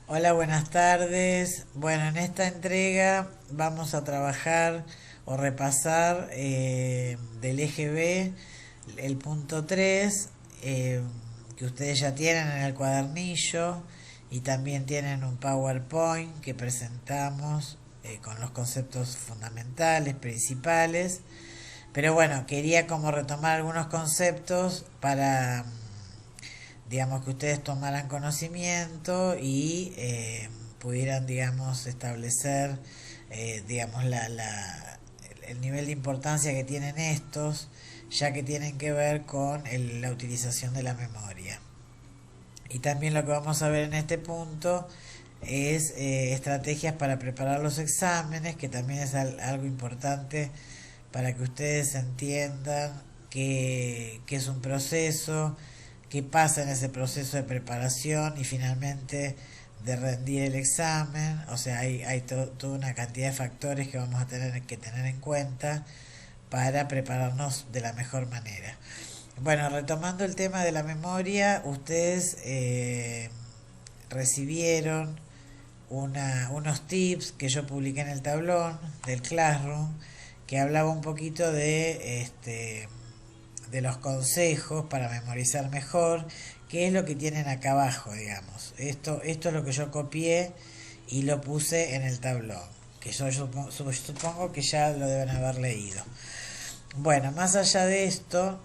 Hola, buenas tardes. Bueno, en esta entrega vamos a trabajar o repasar del eje B el punto 3 que ustedes ya tienen en el cuadernillo y también tienen un PowerPoint que presentamos con los conceptos fundamentales, principales. Pero bueno, quería como retomar algunos conceptos para digamos que ustedes tomaran conocimiento y pudieran, digamos, establecer, digamos, el nivel de importancia que tienen estos, ya que tienen que ver con la utilización de la memoria. Y también lo que vamos a ver en este punto es estrategias para preparar los exámenes, que también es algo importante para que ustedes entiendan que es un proceso, qué pasa en ese proceso de preparación y finalmente de rendir el examen. O sea, hay toda una cantidad de factores que vamos a tener que tener en cuenta para prepararnos de la mejor manera. Bueno, retomando el tema de la memoria, ustedes recibieron unos tips que yo publiqué en el tablón del Classroom que hablaba un poquito de los consejos para memorizar mejor, que es lo que tienen acá abajo, digamos. Esto es lo que yo copié y lo puse en el tablón, que yo supongo que ya lo deben haber leído. Bueno, más allá de esto,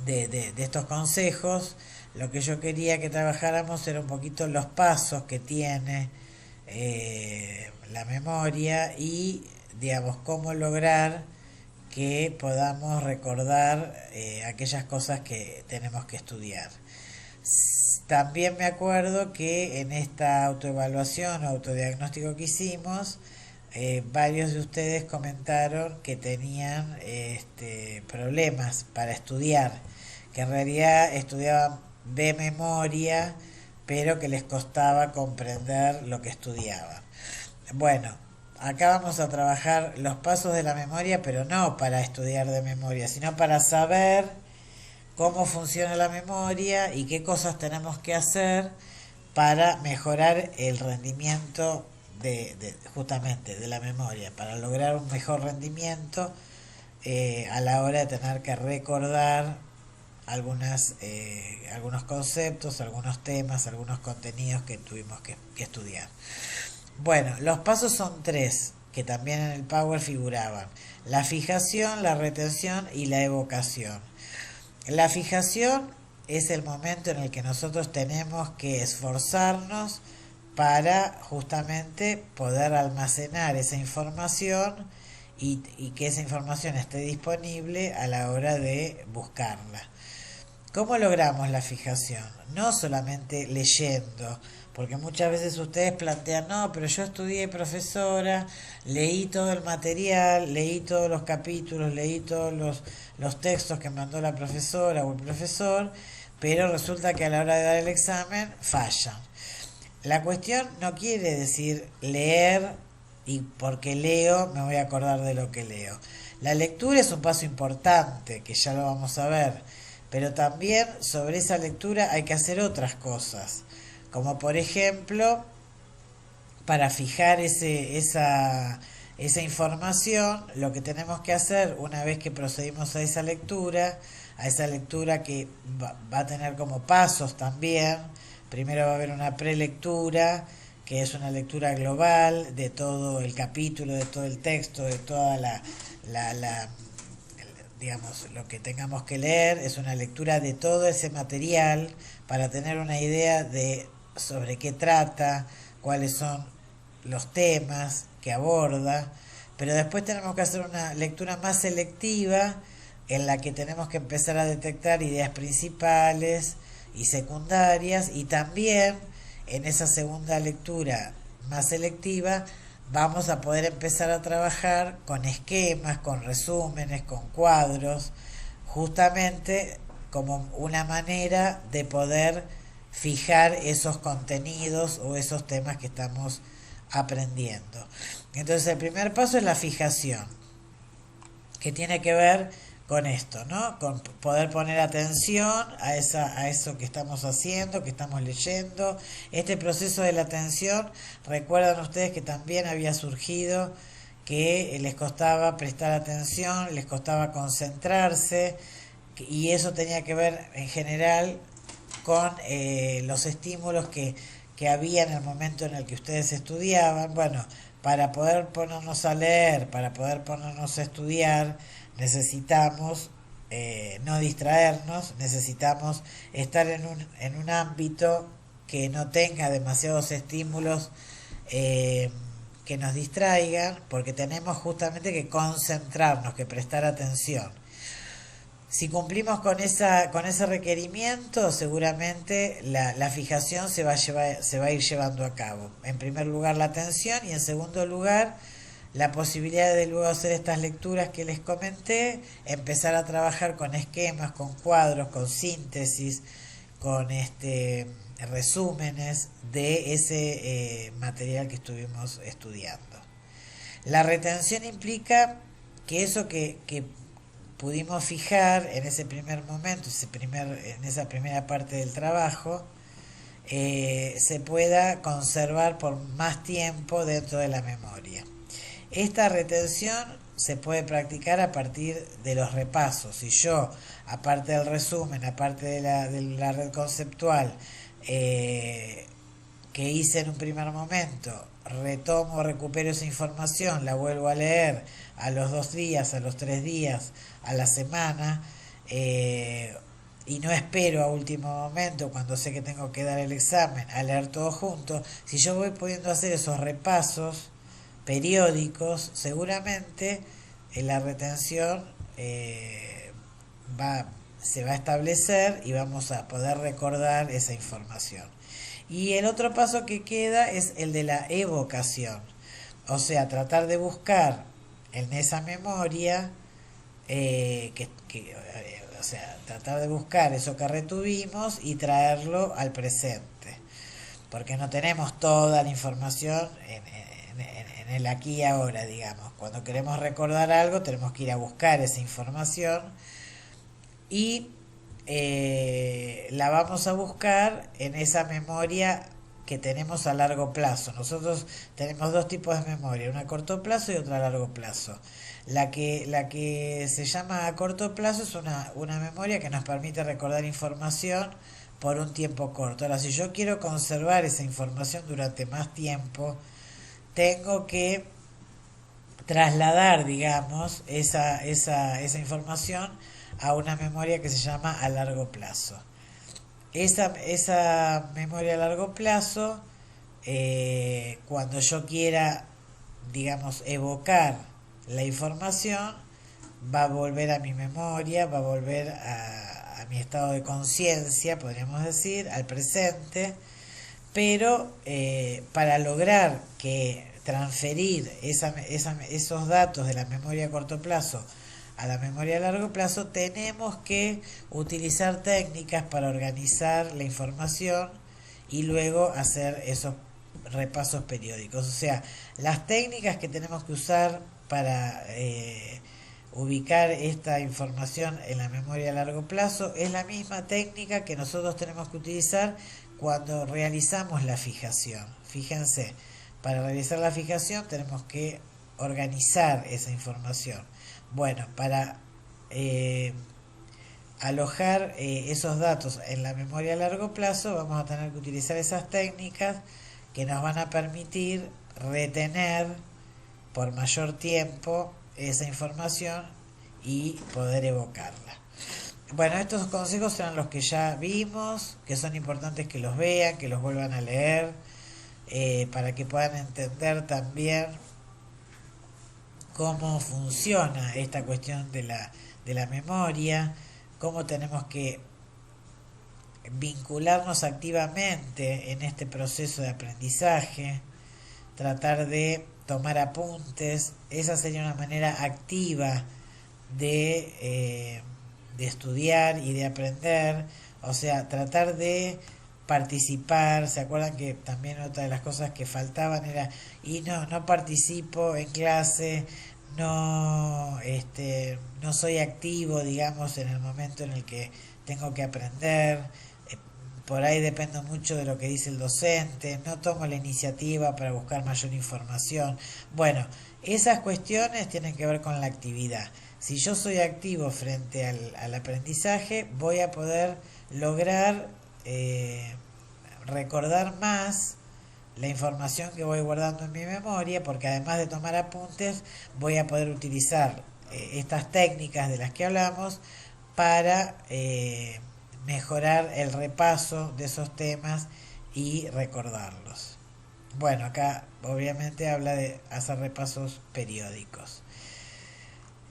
de estos consejos, lo que yo quería que trabajáramos era un poquito los pasos que tiene la memoria y, digamos, cómo lograr que podamos recordar aquellas cosas que tenemos que estudiar. También me acuerdo que en esta autoevaluación o autodiagnóstico que hicimos, varios de ustedes comentaron que tenían problemas para estudiar, que en realidad estudiaban de memoria, pero que les costaba comprender lo que estudiaban. Bueno, acá vamos a trabajar los pasos de la memoria, pero no para estudiar de memoria, sino para saber cómo funciona la memoria y qué cosas tenemos que hacer para mejorar el rendimiento justamente de la memoria, para lograr un mejor rendimiento a la hora de tener que recordar algunos conceptos, algunos temas, algunos contenidos que tuvimos que estudiar. Bueno, los pasos son tres, que también en el Power figuraban: la fijación, la retención y la evocación. La fijación es el momento en el que nosotros tenemos que esforzarnos para justamente poder almacenar esa información y que esa información esté disponible a la hora de buscarla. ¿Cómo logramos la fijación? No solamente leyendo, porque muchas veces ustedes plantean, no, pero yo estudié profesora, leí todo el material, leí todos los capítulos, leí todos los textos que mandó la profesora o el profesor, pero resulta que a la hora de dar el examen fallan. La cuestión no quiere decir leer y porque leo me voy a acordar de lo que leo. La lectura es un paso importante, que ya lo vamos a ver, pero también sobre esa lectura hay que hacer otras cosas, como por ejemplo, para fijar esa información, lo que tenemos que hacer una vez que procedimos a esa lectura que va a tener como pasos también. Primero va a haber una prelectura, que es una lectura global de todo el capítulo, de todo el texto, de toda la digamos, lo que tengamos que leer. Es una lectura de todo ese material para tener una idea de sobre qué trata, cuáles son los temas que aborda, pero después tenemos que hacer una lectura más selectiva en la que tenemos que empezar a detectar ideas principales y secundarias, y también en esa segunda lectura más selectiva vamos a poder empezar a trabajar con esquemas, con resúmenes, con cuadros, justamente como una manera de poder fijar esos contenidos o esos temas que estamos aprendiendo. Entonces el primer paso es la fijación, que tiene que ver con esto, ¿no? Con poder poner atención a eso que estamos haciendo, que estamos leyendo. Este proceso de la atención, recuerdan ustedes que también había surgido que les costaba prestar atención, les costaba concentrarse, y eso tenía que ver en general con los estímulos que había en el momento en el que ustedes estudiaban. Bueno, para poder ponernos a leer, para poder ponernos a estudiar, necesitamos no distraernos, necesitamos estar en un ámbito que no tenga demasiados estímulos que nos distraigan, porque tenemos justamente que concentrarnos, que prestar atención. Si cumplimos con ese requerimiento, seguramente la fijación se va a ir llevando a cabo. En primer lugar, la atención, y en segundo lugar, la posibilidad de luego hacer estas lecturas que les comenté, empezar a trabajar con esquemas, con cuadros, con síntesis, con resúmenes de ese material que estuvimos estudiando. La retención implica que eso que pudimos fijar en ese primer momento, en esa primera parte del trabajo, se pueda conservar por más tiempo dentro de la memoria. Esta retención se puede practicar a partir de los repasos. Si yo, aparte del resumen, aparte de la red conceptual, que hice en un primer momento, retomo, recupero esa información, la vuelvo a leer a los 2 días, a los 3 días, a la semana, y no espero a último momento, cuando sé que tengo que dar el examen, a leer todo junto. Si yo voy pudiendo hacer esos repasos periódicos, seguramente la retención se va a establecer y vamos a poder recordar esa información. Y el otro paso que queda es el de la evocación, o sea, tratar de buscar en esa memoria, o sea, tratar de buscar eso que retuvimos y traerlo al presente, porque no tenemos toda la información en el aquí y ahora, digamos. Cuando queremos recordar algo, tenemos que ir a buscar esa información y la vamos a buscar en esa memoria que tenemos a largo plazo. Nosotros tenemos dos tipos de memoria, una a corto plazo y otra a largo plazo. La que se llama a corto plazo es una memoria que nos permite recordar información por un tiempo corto. Ahora, si yo quiero conservar esa información durante más tiempo, tengo que trasladar, digamos, esa información a una memoria que se llama a largo plazo. Esa memoria a largo plazo, cuando yo quiera, digamos, evocar la información, va a volver a mi memoria, va a volver a mi estado de conciencia, podríamos decir, al presente, pero para lograr que transferir esos datos de la memoria a corto plazo a la memoria a largo plazo, tenemos que utilizar técnicas para organizar la información y luego hacer esos repasos periódicos. O sea, las técnicas que tenemos que usar para ubicar esta información en la memoria a largo plazo es la misma técnica que nosotros tenemos que utilizar cuando realizamos la fijación. Fíjense, para realizar la fijación tenemos que organizar esa información. Bueno, para alojar esos datos en la memoria a largo plazo, vamos a tener que utilizar esas técnicas que nos van a permitir retener por mayor tiempo esa información y poder evocarla. Bueno, estos consejos eran los que ya vimos, que son importantes que los vean, que los vuelvan a leer, para que puedan entender también cómo funciona esta cuestión de la memoria, cómo tenemos que vincularnos activamente en este proceso de aprendizaje, tratar de tomar apuntes. Esa sería una manera activa de estudiar y de aprender, o sea, tratar de participar. ¿Se acuerdan que también otra de las cosas que faltaban era, y no participo en clase, no soy activo, digamos, en el momento en el que tengo que aprender. Por ahí dependo mucho de lo que dice el docente, no tomo la iniciativa para buscar mayor información. Bueno, esas cuestiones tienen que ver con la actividad. Si yo soy activo frente al aprendizaje, voy a poder lograr recordar más la información que voy guardando en mi memoria, porque además de tomar apuntes, voy a poder utilizar estas técnicas de las que hablamos para mejorar el repaso de esos temas y recordarlos. Bueno, acá obviamente habla de hacer repasos periódicos.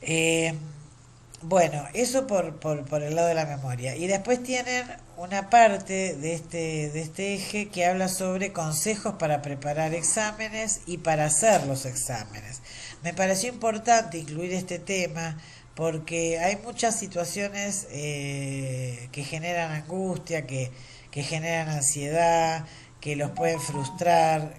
Eh, bueno, eso por el lado de la memoria. Y después tienen una parte de este eje que habla sobre consejos para preparar exámenes y para hacer los exámenes. Me pareció importante incluir este tema porque hay muchas situaciones que generan angustia, que generan ansiedad, que los pueden frustrar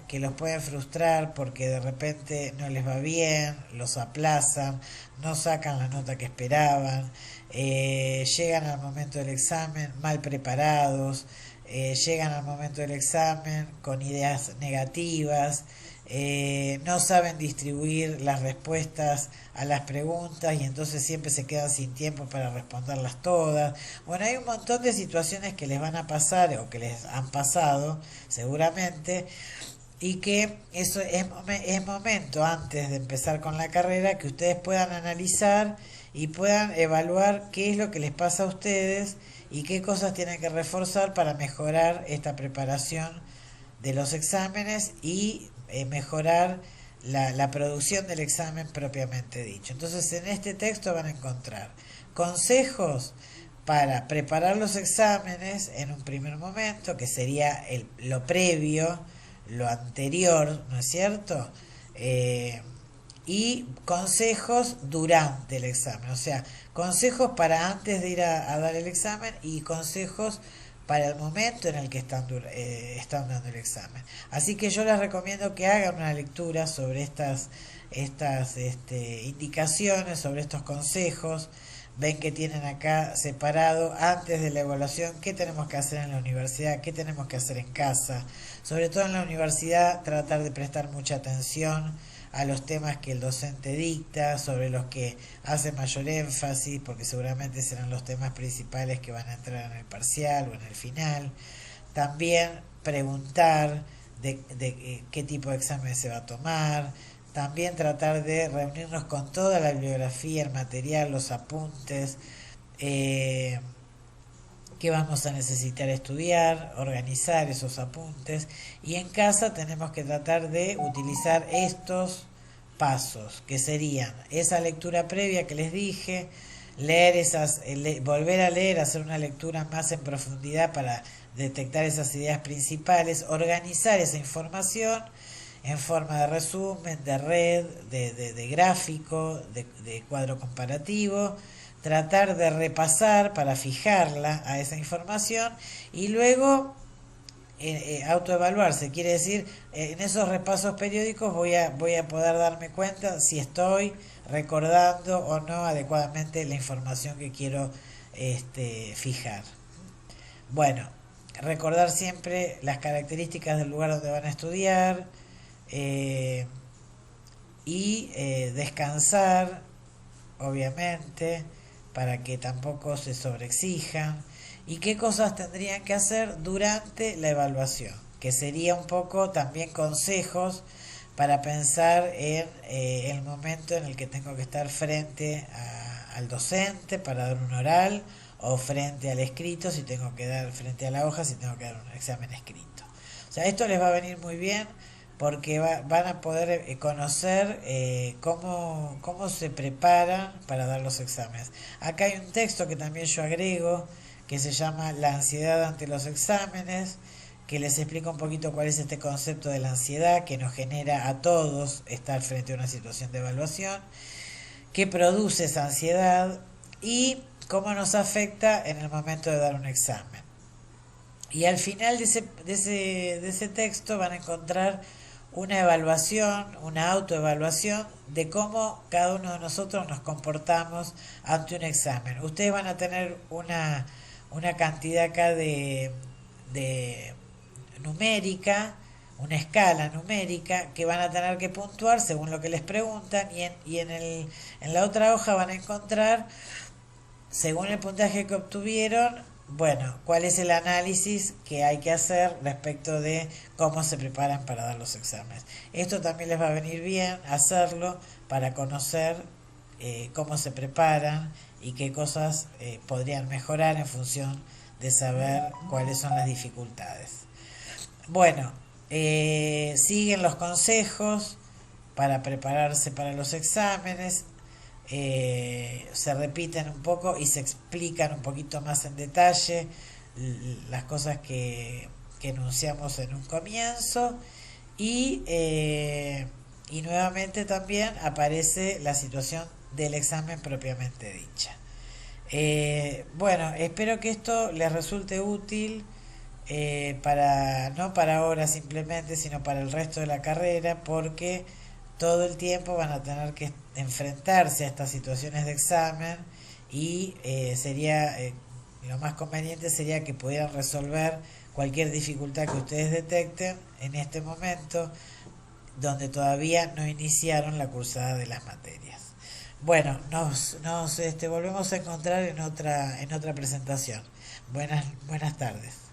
porque de repente no les va bien, los aplazan, no sacan la nota que esperaban, llegan al momento del examen mal preparados, llegan al momento del examen con ideas negativas, no saben distribuir las respuestas a las preguntas y entonces siempre se quedan sin tiempo para responderlas todas. Bueno, hay un montón de situaciones que les van a pasar o que les han pasado seguramente y que eso es momento antes de empezar con la carrera que ustedes puedan analizar y puedan evaluar qué es lo que les pasa a ustedes y qué cosas tienen que reforzar para mejorar esta preparación de los exámenes y mejorar la producción del examen propiamente dicho. Entonces en este texto van a encontrar consejos para preparar los exámenes en un primer momento, que sería lo previo, lo anterior, ¿no es cierto? Y consejos durante el examen, o sea, consejos para antes de ir a dar el examen y consejos para el momento en el que están dando el examen. Así que yo les recomiendo que hagan una lectura sobre estas indicaciones, sobre estos consejos. Ven que tienen acá separado antes de la evaluación qué tenemos que hacer en la universidad, qué tenemos que hacer en casa. Sobre todo en la universidad tratar de prestar mucha atención a los temas que el docente dicta, sobre los que hace mayor énfasis, porque seguramente serán los temas principales que van a entrar en el parcial o en el final. También preguntar de qué tipo de examen se va a tomar. También tratar de reunirnos con toda la bibliografía, el material, los apuntes, que vamos a necesitar estudiar, organizar esos apuntes y en casa tenemos que tratar de utilizar estos pasos que serían esa lectura previa que les dije, leer volver a leer, hacer una lectura más en profundidad para detectar esas ideas principales, organizar esa información en forma de resumen, de red, de gráfico, de cuadro comparativo, tratar de repasar para fijarla a esa información y luego autoevaluarse. Quiere decir, en esos repasos periódicos voy a poder darme cuenta si estoy recordando o no adecuadamente la información que quiero fijar. Bueno, recordar siempre las características del lugar donde van a estudiar, eh, y descansar, obviamente, para que tampoco se sobreexijan. ¿Y qué cosas tendrían que hacer durante la evaluación? Que sería un poco también consejos para pensar en el momento en el que tengo que estar frente al docente para dar un oral o frente al escrito si tengo que dar frente a la hoja si tengo que dar un examen escrito. O sea, esto les va a venir muy bien porque van a poder conocer cómo se preparan para dar los exámenes. Acá hay un texto que también yo agrego que se llama La ansiedad ante los exámenes, que les explica un poquito cuál es este concepto de la ansiedad que nos genera a todos estar frente a una situación de evaluación, qué produce esa ansiedad y cómo nos afecta en el momento de dar un examen. Y al final de ese texto van a encontrar una evaluación, una autoevaluación de cómo cada uno de nosotros nos comportamos ante un examen. Ustedes van a tener una cantidad acá de numérica, una escala numérica que van a tener que puntuar según lo que les preguntan en la otra hoja van a encontrar, según el puntaje que obtuvieron, bueno, cuál es el análisis que hay que hacer respecto de cómo se preparan para dar los exámenes. Esto también les va a venir bien hacerlo para conocer cómo se preparan y qué cosas podrían mejorar en función de saber cuáles son las dificultades. Bueno, siguen los consejos para prepararse para los exámenes, se repiten un poco y se explican un poquito más en detalle las cosas que enunciamos en un comienzo y nuevamente también aparece la situación del examen propiamente dicha. Bueno, espero que esto les resulte útil para no para ahora simplemente, sino para el resto de la carrera, porque todo el tiempo van a tener que enfrentarse a estas situaciones de examen y sería lo más conveniente sería que pudieran resolver cualquier dificultad que ustedes detecten en este momento donde todavía no iniciaron la cursada de las materias. Bueno, nos volvemos a encontrar en otra presentación. Buenas tardes.